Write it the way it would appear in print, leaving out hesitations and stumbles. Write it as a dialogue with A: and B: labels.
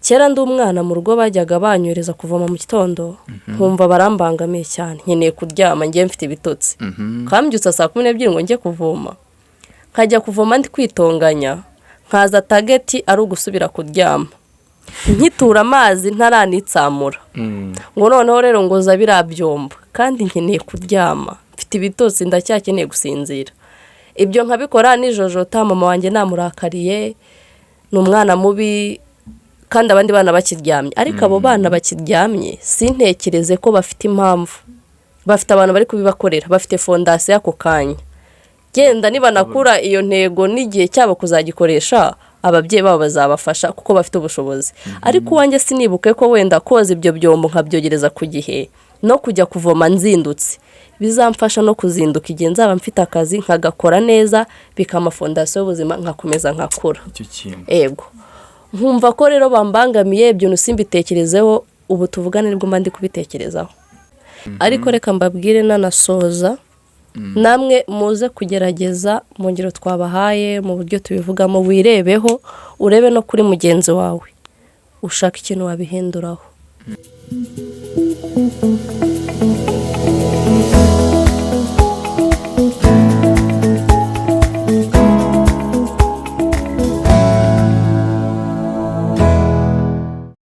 A: kera ndi umwana mu rugo bajyaga banyohereza kuvoma mu gitondo nkumva barambangamiye cyane nkeneye kuryama ngiye mfite ibitotsi kambyutsa saa 12 ngo njye kuvoma nkajya kuvoma ndi kwitonganya nkaza tageti ari ugusubira kuryama nkitura amazi ntaranitsamura ngo noneho rero ngo za birabyomba kandi nkeneye kuryama mfite ibitotsi ndacyakeneye gusinzira ibyo nkabikora nijojota mama wanjye namurakariye n'umwana mubi kandi abandi bana bakiryamye ariko abo bana bakiryamye sintekereze ko bafite impamvu bafite abantu bari kubibakorera bafite fondasiyo y'ako kanya genda niba nakura iyo ntego n'igihe cyabo kuzagikoresha ababyeyi babo bazabafasha kuko bafite ubushobozi ariko wanjye sinibuke ko wenda koza ibyo byombo nkabyogereza ku gihe no kujya kuvoma nzindutse bizamfasha no kuzinduka igihe nzaba mfite akazi nkagakora neza bikama fondasiyo y'ubuzima nkakomeza nkakura yego nkumva ko rero bambangamiye ibyo nusimbitekerezeho ubu tuvugane nibwo mba ndi kubitekerezaho ariko reka mbabwire nanasoza namwe muze kugerageza mu ngiro twabahaye mu buryo tubivugamo wirebeho urebe no kuri mugenzi wawe ushaka ikintu wabihinduraho